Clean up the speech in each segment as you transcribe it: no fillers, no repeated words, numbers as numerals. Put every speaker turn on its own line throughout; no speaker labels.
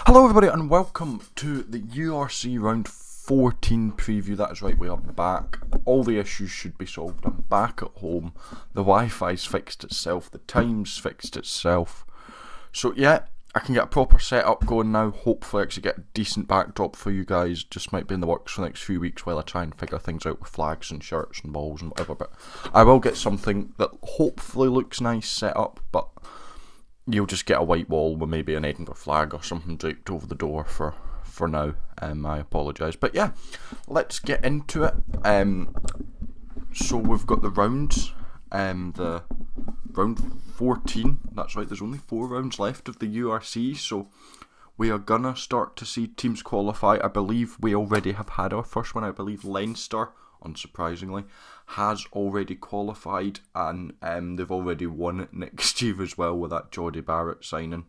Hello everybody and welcome to the URC round 14 preview. That is right, we are back. All the issues should be solved. I'm back at home. The Wi-Fi's fixed itself. The time's fixed itself. So yeah, I can get a proper setup going now. Hopefully I actually get a decent backdrop for you guys. Just might be in the works for the next few weeks while I try and figure things out with flags and shirts and balls and whatever. But I will get something that hopefully looks nice set up, but you'll just get a white wall with maybe an Edinburgh flag or something draped over the door for now. I apologise. But yeah, let's get into it. So we've got the rounds. The round 14. That's right, there's only 4 rounds left of the URC. So we are going to start to see teams qualify. I believe we already have had our first one. I believe Leinster, unsurprisingly, has already qualified, and they've already won it next year as well with that Jordie Barrett signing.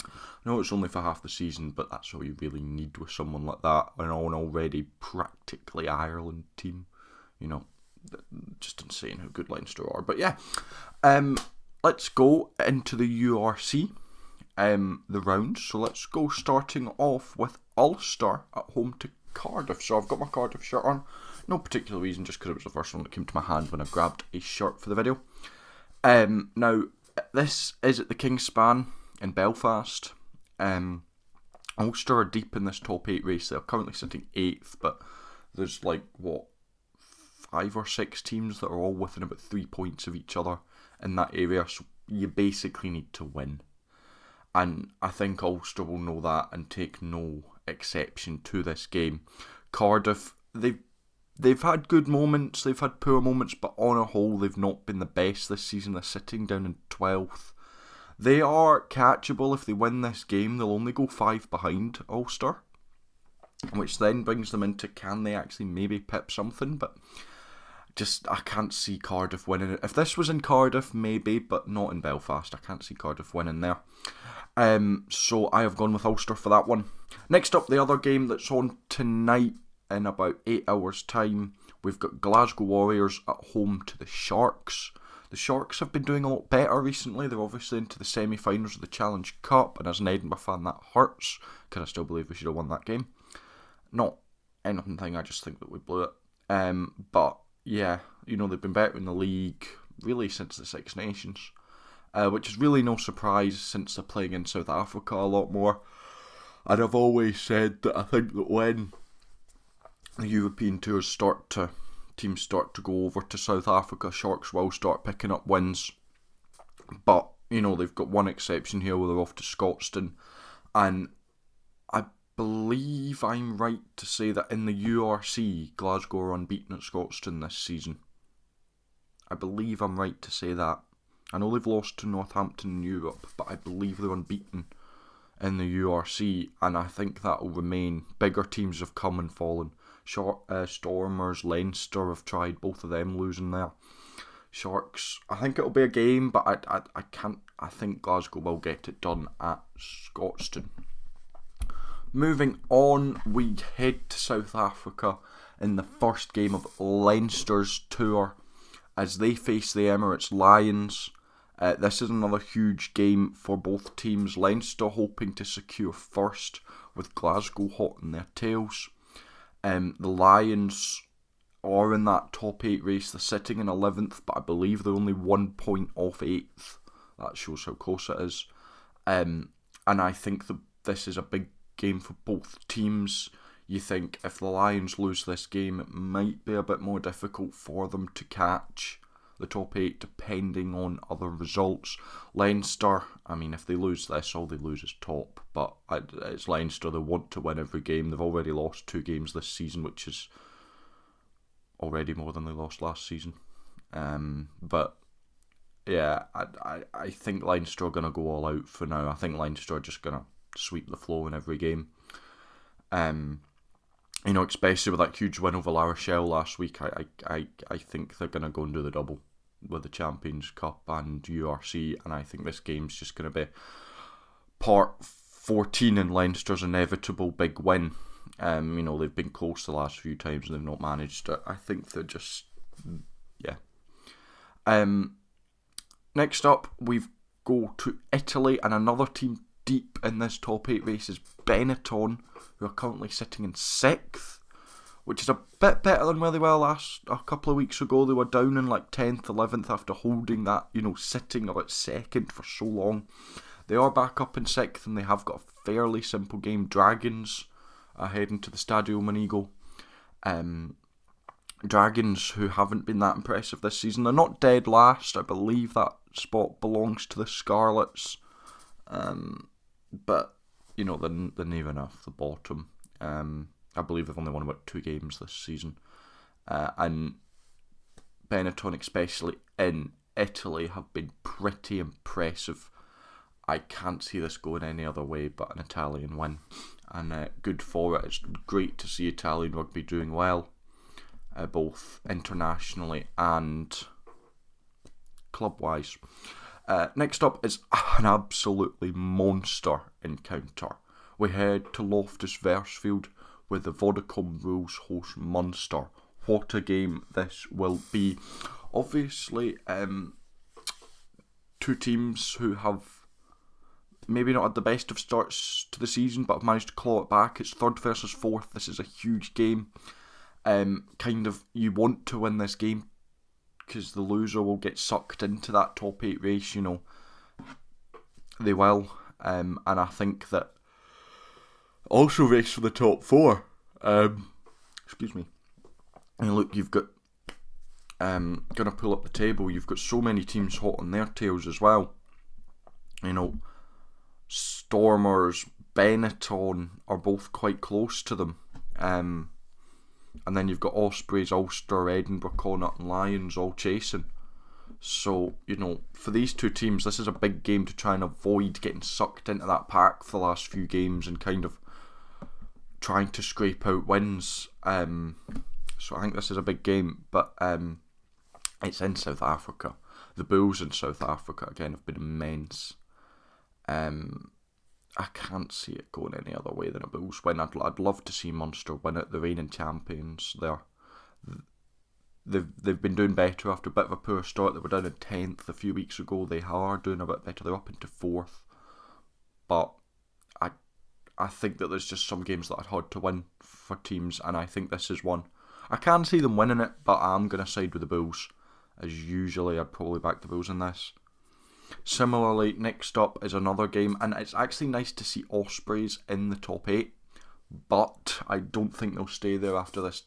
I know it's only for half the season, but that's all you really need with someone like that, and an already practically Ireland team. You know, just insane how good Leinster are. But yeah, let's go into the URC, the rounds. So let's go starting off with Ulster at home to Cardiff. So I've got my Cardiff shirt on. No particular reason, just because it was the first one that came to my hand when I grabbed a shirt for the video. Now, this is at the King's Span in Belfast. Ulster are deep in this top 8 race. They're currently sitting 8th, but there's 5 or 6 teams that are all within about 3 points of each other in that area, so you basically need to win. And I think Ulster will know that and take no exception to this game. Cardiff, they've had good moments, they've had poor moments, but on a whole they've not been the best this season. They're sitting down in 12th. They are catchable. If they win this game, they'll only go 5 behind Ulster, which then brings them into, can they actually maybe pip something? But I can't see Cardiff winning it. If this was in Cardiff, maybe, but not in Belfast. I can't see Cardiff winning there. So I have gone with Ulster for that one. Next up, the other game that's on tonight in about 8 hours time, we've got Glasgow Warriors at home to the Sharks. The Sharks have been doing a lot better recently. They're obviously into the semi-finals of the Challenge Cup, and as an Edinburgh fan that hurts, because I still believe we should have won that game. Not anything, I just think that we blew it. But yeah, they've been better in the league really since the Six Nations, which is really no surprise since they're playing in South Africa a lot more. And I've always said that I think that when the European tours teams start to go over to South Africa, Sharks will start picking up wins. But, they've got one exception here where they're off to Scotstoun. And I believe I'm right to say that in the URC, Glasgow are unbeaten at Scotstoun this season. I believe I'm right to say that. I know they've lost to Northampton in Europe, but I believe they're unbeaten in the URC, and I think that will remain. Bigger teams have come and fallen. Stormers, Leinster have tried, both of them losing there. Sharks, I think it'll be a game, but I think Glasgow will get it done at Scotstoun. Moving on, we head to South Africa in the first game of Leinster's tour as they face the Emirates Lions. This is another huge game for both teams. Leinster hoping to secure first with Glasgow hot in their tails. The Lions are in that top 8 race. They're sitting in 11th, but I believe they're only 1 point off 8th. That shows how close it is. And I think this is a big game for both teams. You think if the Lions lose this game, it might be a bit more difficult for them to catch the top 8 depending on other results. Leinster, if they lose this, all they lose is top, but it's Leinster. They want to win every game. They've already lost 2 games this season, which is already more than they lost last season. But yeah, I think Leinster are going to go all out for now. I think Leinster are just going to sweep the floor in every game. Especially with that huge win over La Rochelle last week, I think they're going to go and do the double with the Champions Cup and URC, and I think this game's just going to be part 14 in Leinster's inevitable big win. They've been close the last few times and they've not managed it. I think they're just, yeah. Next up, we go to Italy, and another team deep in this top 8 race is Benetton, who are currently sitting in 6th, which is a bit better than where they were a couple of weeks ago. They were down in like 10th, 11th after holding that, sitting about 2nd for so long. They are back up in 6th, and they have got a fairly simple game. Dragons are heading to the Stadio Manigo. Dragons, who haven't been that impressive this season. They're not dead last. I believe that spot belongs to the Scarlets. But, they're near enough the bottom. I believe they've only won about 2 games this season. And Benetton, especially in Italy, have been pretty impressive. I can't see this going any other way but an Italian win. And good for it. It's great to see Italian rugby doing well, both internationally and club-wise. Next up is an absolutely monster encounter. We head to Loftus Versfield, where the Vodacom Rules host Munster. What a game this will be. Obviously, 2 teams who have maybe not had the best of starts to the season, but have managed to claw it back. It's 3rd versus 4th. This is a huge game. You want to win this game, because the loser will get sucked into that top 8 race, They will. And I think that also race for the top 4. Excuse me. And look, you've got, gonna pull up the table, you've got so many teams hot on their tails as well. Stormers, Benetton are both quite close to them. And then you've got Ospreys, Ulster, Edinburgh, Connacht and Lions all chasing. So, for these 2 teams, this is a big game to try and avoid getting sucked into that pack for the last few games and kind of trying to scrape out wins. So I think this is a big game, but it's in South Africa. The Bulls in South Africa, again, have been immense. I can't see it going any other way than a Bulls win. I'd love to see Munster win it, the reigning champions. They've been doing better after a bit of a poor start. They were down in 10th a few weeks ago. They are doing a bit better. They're up into 4th. But I think that there's just some games that are hard to win for teams, and I think this is one. I can see them winning it, but I'm going to side with the Bulls. As usually, I'd probably back the Bulls in this. Similarly, next up is another game, and it's actually nice to see Ospreys in the top 8, but I don't think they'll stay there after this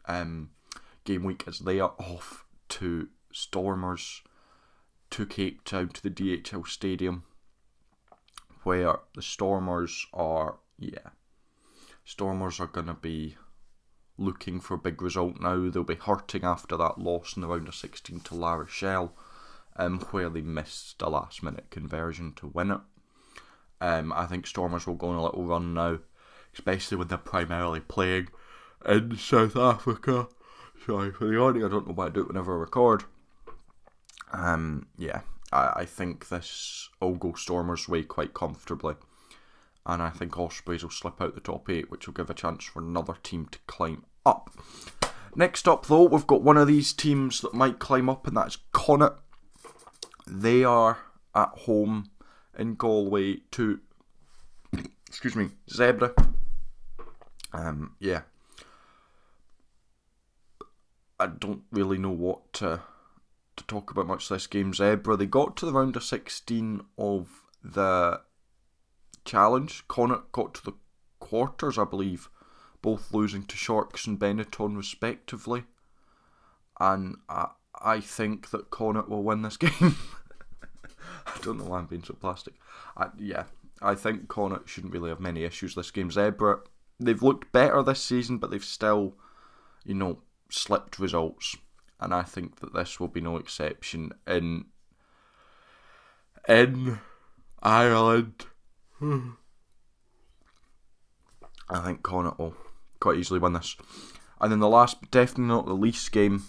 game week, as they are off to Stormers, to Cape Town, to the DHL Stadium, where the Stormers are going to be looking for a big result now. They'll be hurting after that loss in the round of 16 to La Rochelle, where they missed a last minute conversion to win it. I think Stormers will go on a little run now, especially when they're primarily playing in South Africa. Sorry for the yawning, I don't know why I do it whenever I record. I think this will go Stormers' way quite comfortably. And I think Ospreys will slip out the top 8, which will give a chance for another team to climb up. Next up, though, we've got one of these teams that might climb up, and that's Connacht. They are at home in Galway to, Zebra. I don't really know what to talk about much this game. Zebra, they got to the round of 16 of the Challenge. Connacht got to the quarters, I believe, both losing to Sharks and Benetton respectively. And I think that Connacht will win this game. I don't know why I'm being so plastic. I think Connacht shouldn't really have many issues this game. Zebra, they've looked better this season, but they've still, slipped results. And I think that this will be no exception in Ireland. I think Connacht will quite easily win this. And then the last, but definitely not the least game,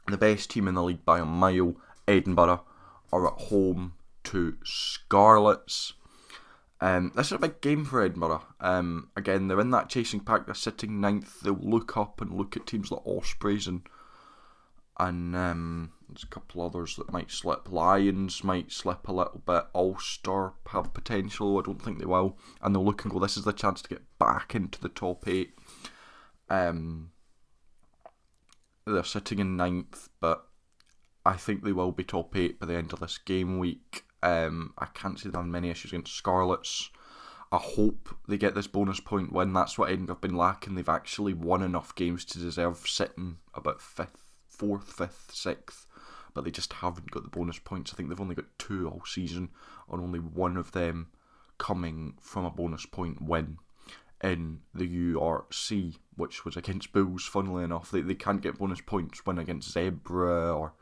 the best team in the league by a mile, Edinburgh, are at home to Scarlets. This is a big game for Edinburgh. Again, they're in that chasing pack, they're sitting 9th. They'll look up and look at teams like Ospreys and and there's a couple others that might slip. Lions might slip a little bit. Ulster have potential. I don't think they will, and they'll look and go, this is the chance to get back into the top 8. They're sitting in 9th, but I think they will be top 8 by the end of this game week. I can't see them having many issues against Scarlets. I hope they get this bonus point win. That's what Edinburgh have been lacking. They've actually won enough games to deserve sitting about 4th, 5th, 6th, but they just haven't got the bonus points. I think they've only got 2 all season, and only one of them coming from a bonus point win in the URC, which was against Bulls, funnily enough. They can't get bonus points win against Zebra or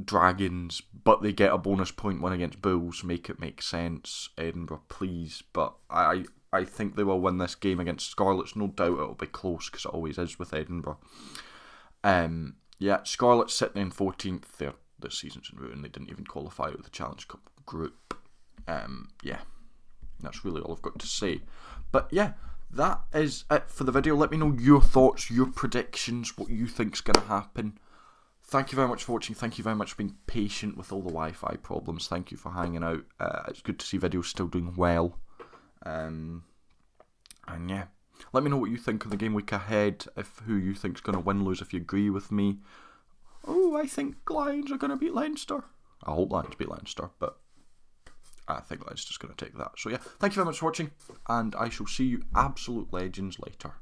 Dragons, but they get a bonus point win against Bulls. Make it make sense, Edinburgh, please. But I think they will win this game against Scarlets. No doubt it'll be close, because it always is with Edinburgh. Yeah, Scarlets sitting in 14th. Their season's in ruin. They didn't even qualify with the Challenge Cup group. Yeah, that's really all I've got to say. But yeah, that is it for the video. Let me know your thoughts, your predictions, what you think's going to happen. Thank you very much for watching. Thank you very much for being patient with all the Wi-Fi problems. Thank you for hanging out. It's good to see videos still doing well. And yeah, let me know what you think of the game week ahead. If who you think's going to win, lose. If you agree with me. Oh, I think Lions are going to beat Leinster. I hope Lions beat Leinster, but I think Leicester's going to take that. So yeah, thank you very much for watching, and I shall see you absolute legends later.